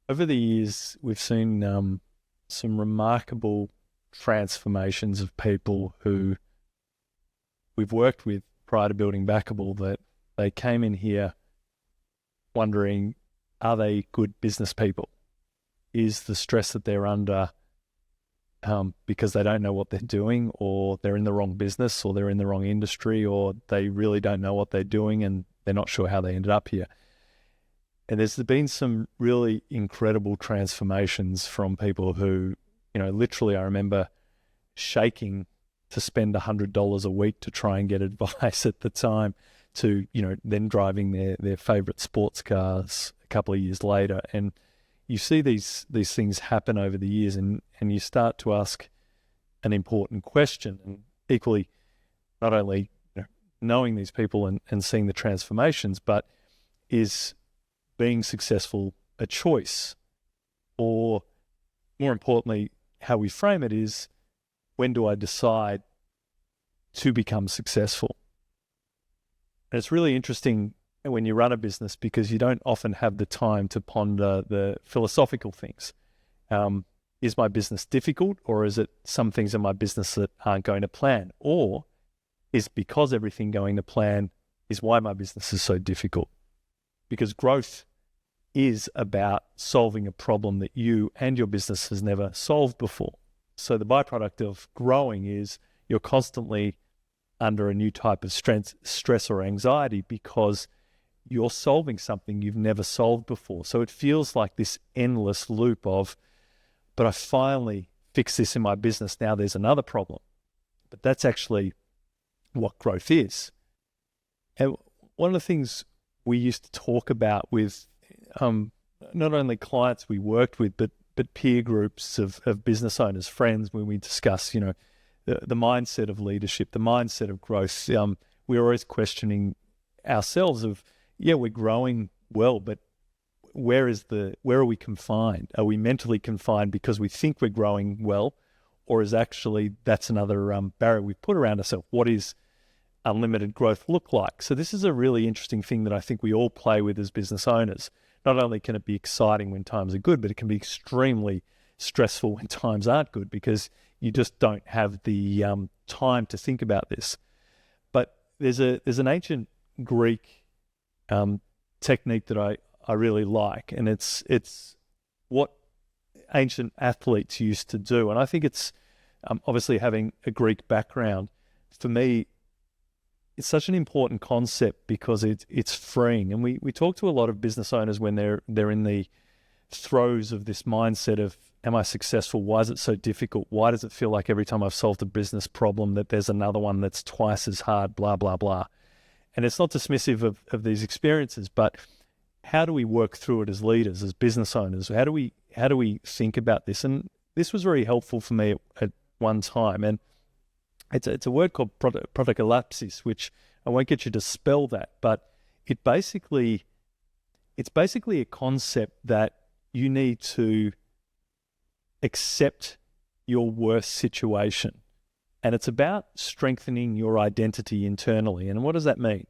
Over the years, we've seen some remarkable transformations of people who we've worked with prior to building Backable that they came in here wondering, are they good business people? Is the stress that they're under because they don't know what they're doing, or they're in the wrong business, or they're in the wrong industry, or they really don't know what they're doing and they're not sure how they ended up here? And there's been some really incredible transformations from people who, literally I remember shaking to spend $100 a week to try and get advice at the time to, then driving their favorite sports cars a couple of years later. And you see these things happen over the years, and you start to ask an important question. And equally, not only knowing these people and seeing the transformations, but is being successful a choice? Or more importantly, how we frame it is, when do I decide to become successful? And it's really interesting when you run a business, because you don't often have the time to ponder the philosophical things. Is my business difficult, or is it some things in my business that aren't going to plan? Or is because everything going to plan is why my business is so difficult? Because growth is about solving a problem that you and your business has never solved before. So the byproduct of growing is you're constantly under a new type of stress or anxiety, because you're solving something you've never solved before. So it feels like this endless loop of, but I finally fixed this in my business, now there's another problem. But that's actually what growth is. And one of the things we used to talk about with not only clients we worked with, but peer groups of business owners, friends, when we discuss, the mindset of leadership, the mindset of growth. We're always questioning ourselves of, we're growing well, but where are we confined? Are we mentally confined because we think we're growing well, or is actually that's another barrier we've put around ourselves? What is unlimited growth look like? So this is a really interesting thing that I think we all play with as business owners. Not only can it be exciting when times are good, but it can be extremely stressful when times aren't good, because you just don't have the time to think about this. But there's an ancient Greek technique that I really like, and it's what ancient athletes used to do. And I think it's obviously, having a Greek background, for me, it's such an important concept because it's freeing. And we talk to a lot of business owners when they're in the throes of this mindset of, am I successful? Why is it so difficult? Why does it feel like every time I've solved a business problem that there's another one that's twice as hard, blah, blah, blah. And it's not dismissive of these experiences, but how do we work through it as leaders, as business owners? How do we think about this? And this was very helpful for me at one time. And it's a word called protocolapsis, which I won't get you to spell that, but it's basically a concept that you need to accept your worst situation. And it's about strengthening your identity internally. And what does that mean?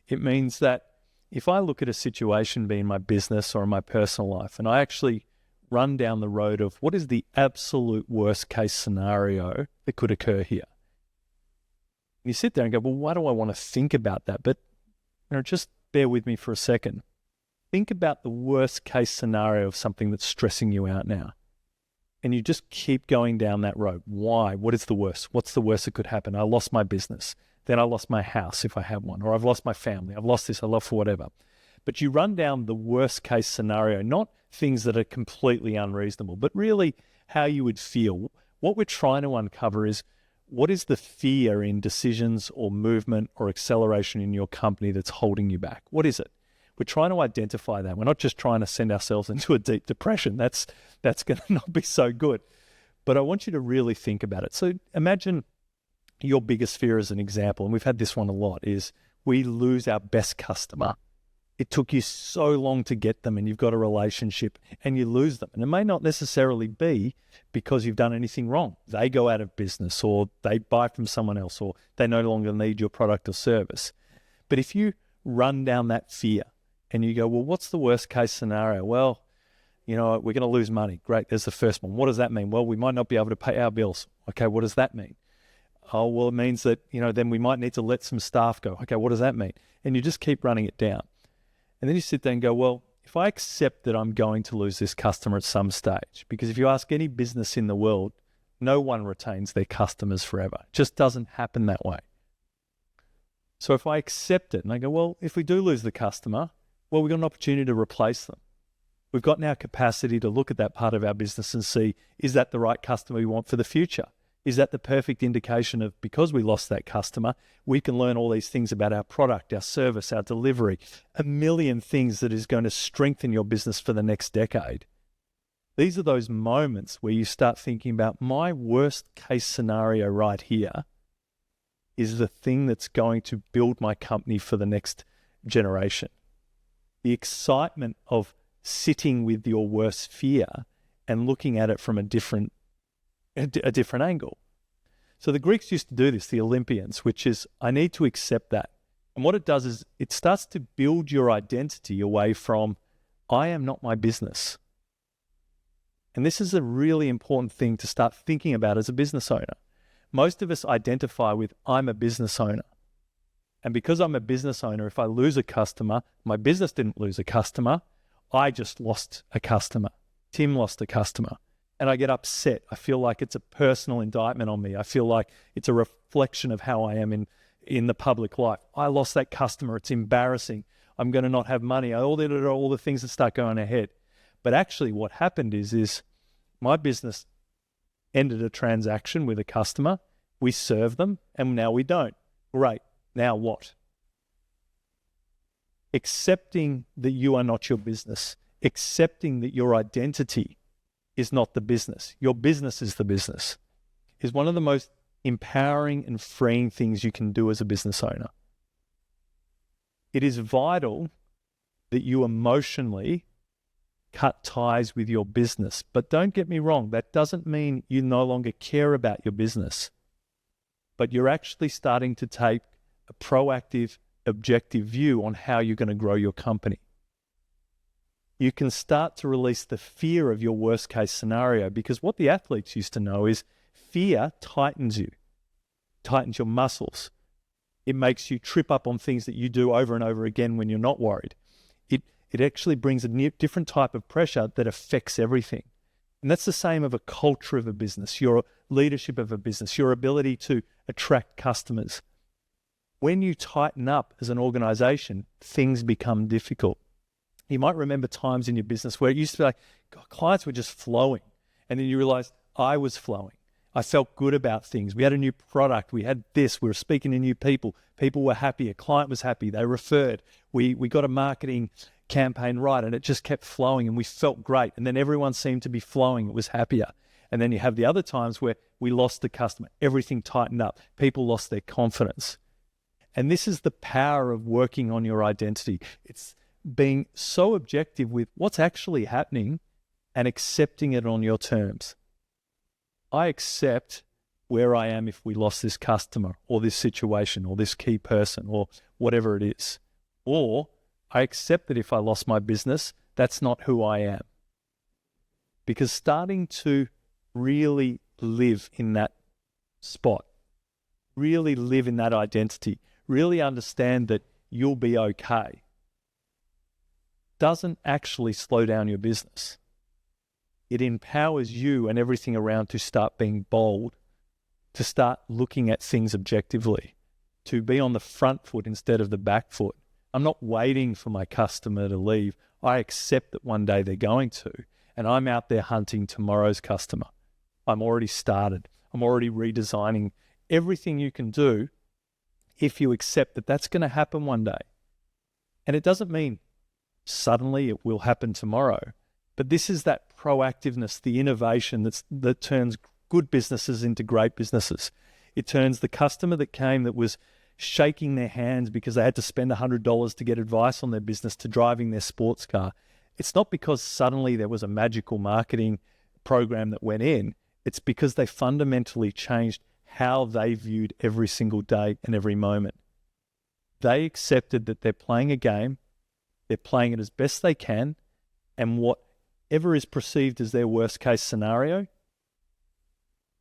It means that if I look at a situation, be in my business or in my personal life, and I actually run down the road of what is the absolute worst case scenario that could occur here. And you sit there and go, well, why do I want to think about that? But just bear with me for a second. Think about the worst case scenario of something that's stressing you out now. And you just keep going down that road. Why? What is the worst? What's the worst that could happen? I lost my business. Then I lost my house if I have one. Or I've lost my family. I've lost this. I lost whatever. But you run down the worst case scenario, not things that are completely unreasonable, but really how you would feel. What we're trying to uncover is, what is the fear in decisions or movement or acceleration in your company that's holding you back? What is it? We're trying to identify that. We're not just trying to send ourselves into a deep depression. That's going to not be so good. But I want you to really think about it. So imagine your biggest fear as an example, and we've had this one a lot, is we lose our best customer. It took you so long to get them, and you've got a relationship and you lose them. And it may not necessarily be because you've done anything wrong. They go out of business, or they buy from someone else, or they no longer need your product or service. But if you run down that fear and you go, well, what's the worst case scenario? Well, you know, we're going to lose money. Great, there's the first one. What does that mean? Well, we might not be able to pay our bills. Okay, what does that mean? Oh, well, it means that, you know, then we might need to let some staff go. Okay, what does that mean? And you just keep running it down. And then you sit there and go, well, if I accept that I'm going to lose this customer at some stage, because if you ask any business in the world, no one retains their customers forever. It just doesn't happen that way. So if I accept it and I go, well, if we do lose the customer, well, we've got an opportunity to replace them. We've got now capacity to look at that part of our business and see, is that the right customer we want for the future? Is that the perfect indication of, because we lost that customer, we can learn all these things about our product, our service, our delivery, a million things that is going to strengthen your business for the next decade. These are those moments where you start thinking about, my worst case scenario right here is the thing that's going to build my company for the next generation. The excitement of sitting with your worst fear and looking at it from a different angle. So the Greeks used to do this, the Olympians, which is, I need to accept that. And what it does is it starts to build your identity away from, I am not my business. And this is a really important thing to start thinking about as a business owner. Most of us identify with, I'm a business owner. And because I'm a business owner, if I lose a customer, my business didn't lose a customer, I just lost a customer. Tim lost a customer. And I get upset. I feel like it's a personal indictment on me. I feel like it's a reflection of how I am in the public life. I lost that customer. It's embarrassing. I'm going to not have money. All the things that start going ahead. But actually what happened is my business ended a transaction with a customer. We serve them and now we don't. Great. Now what? Accepting that you are not your business. Accepting that your identity is not the business. Your business is the business. Is one of the most empowering and freeing things you can do as a business owner. It is vital that you emotionally cut ties with your business. But don't get me wrong, that doesn't mean you no longer care about your business. But you're actually starting to take a proactive, objective view on how you're going to grow your company. You can start to release the fear of your worst case scenario, because what the athletes used to know is fear tightens you, tightens your muscles. It makes you trip up on things that you do over and over again when you're not worried. It actually brings a different type of pressure that affects everything. And that's the same of a culture of a business, your leadership of a business, your ability to attract customers. When you tighten up as an organization, things become difficult. You might remember times in your business where it used to be like, God, clients were just flowing. And then you realize, I was flowing. I felt good about things. We had a new product. We had this. We were speaking to new people. People were happy. A client was happy. They referred. We got a marketing campaign right, and it just kept flowing, and we felt great. And then everyone seemed to be flowing. It was happier. And then you have the other times where we lost the customer. Everything tightened up. People lost their confidence. And this is the power of working on your identity. It's being so objective with what's actually happening and accepting it on your terms. I accept where I am if we lost this customer or this situation or this key person or whatever it is. Or I accept that if I lost my business, that's not who I am. Because starting to really live in that spot, really live in that identity, really understand that you'll be okay, doesn't actually slow down your business. It empowers you and everything around to start being bold, to start looking at things objectively, to be on the front foot instead of the back foot. I'm not waiting for my customer to leave. I accept that one day they're going to, and I'm out there hunting tomorrow's customer. I'm already started. I'm already redesigning everything you can do if you accept that that's going to happen one day. And it doesn't mean suddenly it will happen tomorrow, but this is that proactiveness, the innovation that turns good businesses into great businesses. It turns the customer that came that was shaking their hands because they had to spend $100 to get advice on their business to driving their sports car. It's not because suddenly there was a magical marketing program that went in. It's because they fundamentally changed how they viewed every single day and every moment. They accepted that they're playing a game, they're playing it as best they can, and what whatever is perceived as their worst case scenario,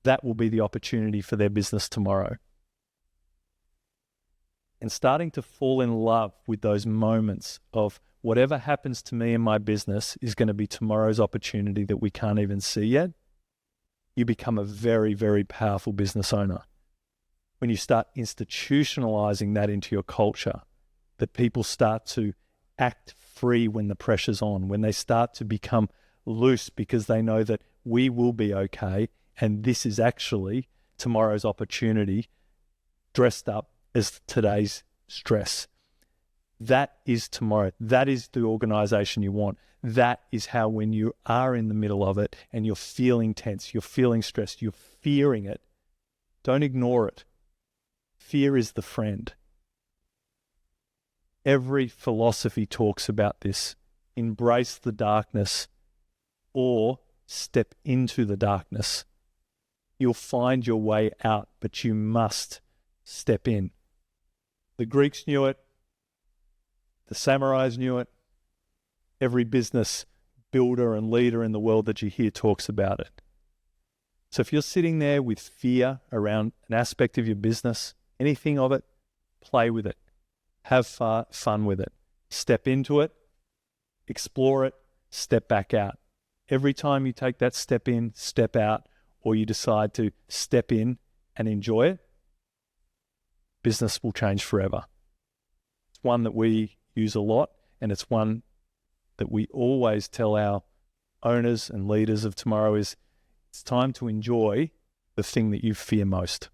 that will be the opportunity for their business tomorrow. And starting to fall in love with those moments of whatever happens to me in my business is going to be tomorrow's opportunity that we can't even see yet, you become a very, very powerful business owner. When you start institutionalizing that into your culture, that people start to act free when the pressure's on, when they start to become loose because they know that we will be okay and this is actually tomorrow's opportunity dressed up as today's stress. That is tomorrow. That is the organization you want. That is how, when you are in the middle of it and you're feeling tense, you're feeling stressed, you're fearing it, don't ignore it. Fear is the friend. Every philosophy talks about this. Embrace the darkness or step into the darkness. You'll find your way out, but you must step in. The Greeks knew it. The samurais knew it. Every business builder and leader in the world that you hear talks about it. So if you're sitting there with fear around an aspect of your business, anything of it, play with it. Have fun with it. Step into it, explore it, step back out. Every time you take that step in, step out, or you decide to step in and enjoy it, business will change forever. It's one that we use a lot, and it's one that we always tell our owners and leaders of tomorrow is it's time to enjoy the thing that you fear most.